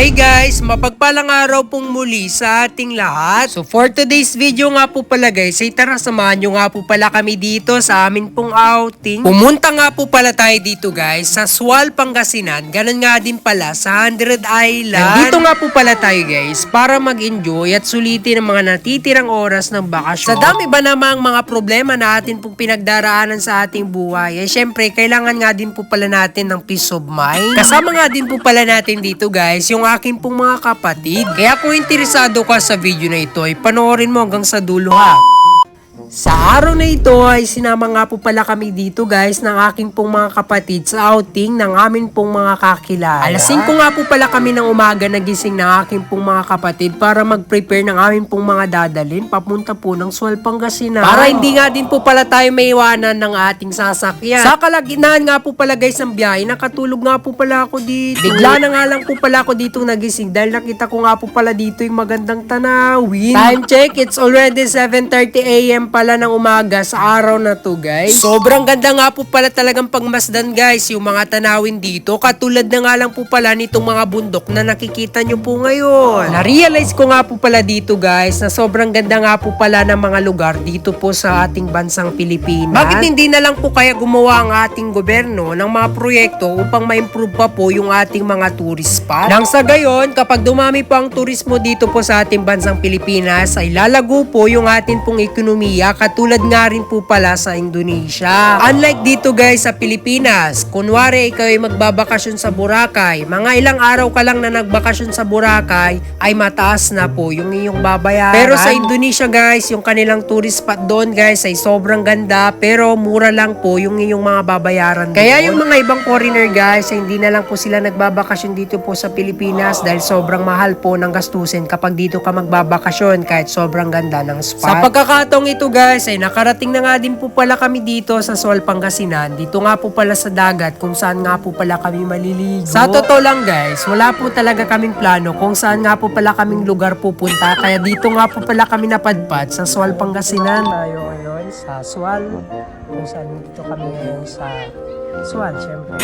Hi guys! Mapagpalang araw pong muli sa ating lahat. So for today's video nga po pala guys, ay tara samahan nyo nga po pala kami dito sa amin pong outing. Pumunta nga po pala tayo dito guys sa Sual, Pangasinan. Ganun nga din pala sa 100 Island. Dito nga po pala tayo guys para mag-enjoy at sulitin ang mga natitirang oras ng bakasyon. Sa dami ba namang mga problema na atin pong pinagdaraanan sa ating buhay, ay syempre kailangan nga din po pala natin ng peace of mind. Kasama nga din po pala natin dito guys yung aking pong mga kapatid. Kaya kung interesado ka sa video na ito ay panoorin mo hanggang sa dulo ha. Sa araw na ito ay sinama nga po pala kami dito guys ng aking pong mga kapatid sa outing ng amin pong mga kakilala. Alas 5 nga po pala kami ng umaga nagising ng aking pong mga kapatid para mag-prepare ng amin pong mga dadalhin papunta po ng Sual, Pangasinan. Para hindi nga din po pala tayo maiwanan ng ating sasakyan. Sa kalagitnaan nga po pala guys ng biyahe, nakatulog nga po pala ako dito. Bigla na nga lang po pala ako dito nagising dahil nakita ko nga po pala dito yung magandang tanawin. Time check, it's already 7:30 AM pala ng umaga sa araw na to guys. Sobrang ganda nga po pala talagang pagmasdan guys yung mga tanawin dito. Katulad na nga lang po pala nitong mga bundok na nakikita nyo po ngayon. Na-realize ko nga po pala dito guys na sobrang ganda nga po pala ng mga lugar dito po sa ating bansang Pilipinas. Bakit hindi na lang po kaya gumawa ang ating gobyerno ng mga proyekto upang ma-improve pa po yung ating mga tourist spot? Nang sa gayon, kapag dumami po ang turismo dito po sa ating bansang Pilipinas, ay lalago po yung ating pong ekonomiya katulad nga rin po pala sa Indonesia. Unlike dito guys sa Pilipinas, kunwari ikaw ay magbabakasyon sa Boracay, mga ilang araw ka lang na nagbakasyon sa Boracay ay mataas na po yung iyong babayaran. Pero sa Indonesia guys, yung kanilang tourist spot doon guys ay sobrang ganda pero mura lang po yung iyong mga babayaran doon. Kaya yung mga ibang foreigner guys ay hindi na lang po sila nagbabakasyon dito po sa Pilipinas dahil sobrang mahal po ng gastusin kapag dito ka magbabakasyon kahit sobrang ganda ng spot. Sa pagkakataong ito guys ay nakarating na nga din po pala kami dito sa Sual, Pangasinan. Dito nga po pala sa dagat kung saan nga po pala kami maliligo. Sa totoo lang guys, wala po talaga kaming plano kung saan nga po pala kaming lugar pupunta. Kaya dito nga po pala kami napadpad sa Sual, Pangasinan. Tayo ngayon sa Sual. Kung saan dito kami ngayon sa Sual, syempre.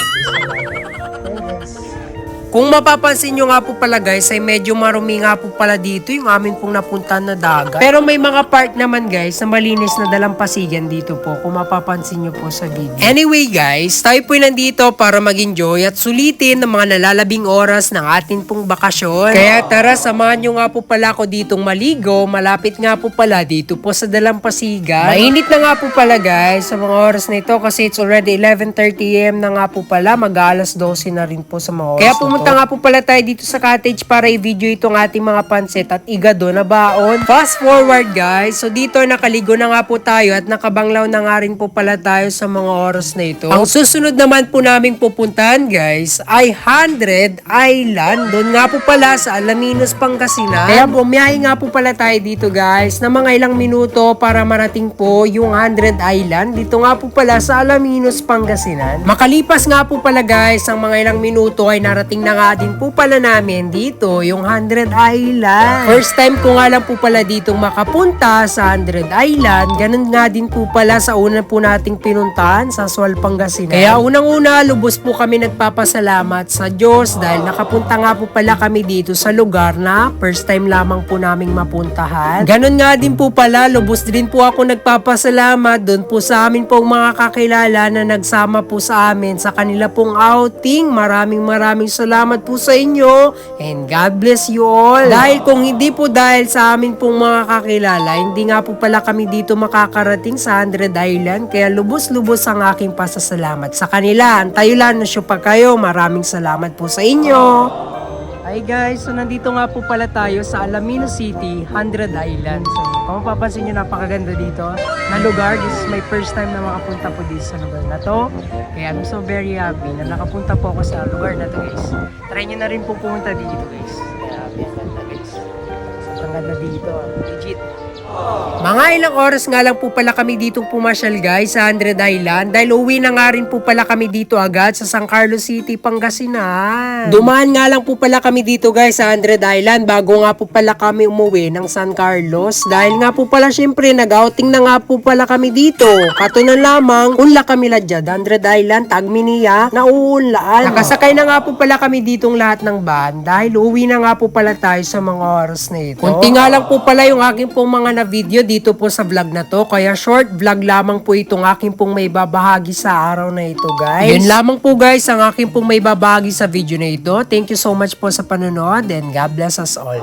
Kung mapapansin nyo nga po pala guys ay medyo marumi nga po pala dito yung amin pong napuntahan na dagat. Pero may mga part naman guys na malinis na dalampasigan dito po kung mapapansin nyo po sa video. Anyway guys, tayo po nandito para mag-enjoy at sulitin ng mga nalalabing oras ng atin pong bakasyon. Kaya tara, samahan nyo nga po pala ako ditong maligo. Malapit nga po pala dito po sa dalampasigan. Mainit na nga po pala guys sa mga oras na ito kasi it's already 11:30 AM na nga po pala. Mag-alas 12 na rin po sa mga oras. Kaya pumunta nga po pala tayo dito sa cottage para i-video itong ating mga pansit at igado na baon. Fast forward guys, so dito nakaligo na nga po tayo at nakabanglaw na nga rin po pala tayo sa mga oras na ito. Ang susunod naman po naming pupuntahan guys ay 100 Island. Doon nga po pala sa Alaminos, Pangasinan. Kaya bumiyahe nga po pala tayo dito guys na mga ilang minuto para marating po yung 100 Island. Dito nga po pala sa Alaminos, Pangasinan. Makalipas nga po pala guys ang mga ilang minuto ay narating na nga din po pala namin dito yung 100 Island. First time ko nga lang po pala ditong makapunta sa 100 Island. Ganun nga din po pala sa una po nating pinuntahan sa Sual, Pangasinan. Kaya unang-una lubos po kami nagpapasalamat sa Diyos dahil nakapunta nga po pala kami dito sa lugar na first time lamang po naming mapuntahan. Ganun nga din po pala, lubos din po ako nagpapasalamat doon po sa amin pong mga kakilala na nagsama po sa amin sa kanila pong outing. Maraming salamat po sa inyo and God bless you all. Dahil kung hindi po dahil sa amin pong mga kakilala, hindi nga po pala kami dito makakarating sa 100 Island. Kaya lubos-lubos ang aking pasasalamat sa kanila. Antayulan na siyo pa kayo. Maraming salamat po sa inyo. Hi guys, so nandito nga po pala tayo sa Alaminos City, 100 Island. So kung mapapansin nyo, napakaganda dito na lugar. This is my first time na makapunta po dito sa lugar na to. Kaya I'm so very happy na nakapunta po ako sa lugar na to guys. Try nyo na rin po pumunta dito guys. Kaya ang ganda guys. So ang ganda dito, legit. Mga ilang oras nga lang po pala kami dito pumasyal guys sa 100 Island dahil uwi na nga rin po pala kami dito agad sa San Carlos City, Pangasinan. Dumaan nga lang po pala kami dito guys sa 100 Island bago nga po pala kami umuwi ng San Carlos dahil nga po pala syempre nag-outing na nga po pala kami dito. Katunan lamang, unla kami ladyad 100 Island, Tagminiya, nauunlaan. Nakasakay na nga po pala kami ditong lahat ng van dahil uwi na nga po pala tayo sa mga oras na ito. Kunti nga lang po pala yung aking pong mga na-video dito po sa vlog na to. Kaya short vlog lamang po itong aking pong may babahagi sa araw na ito guys. Yun lamang po guys ang aking pong may babahagi sa video na ito. Thank you so much po sa panonood and God bless us all.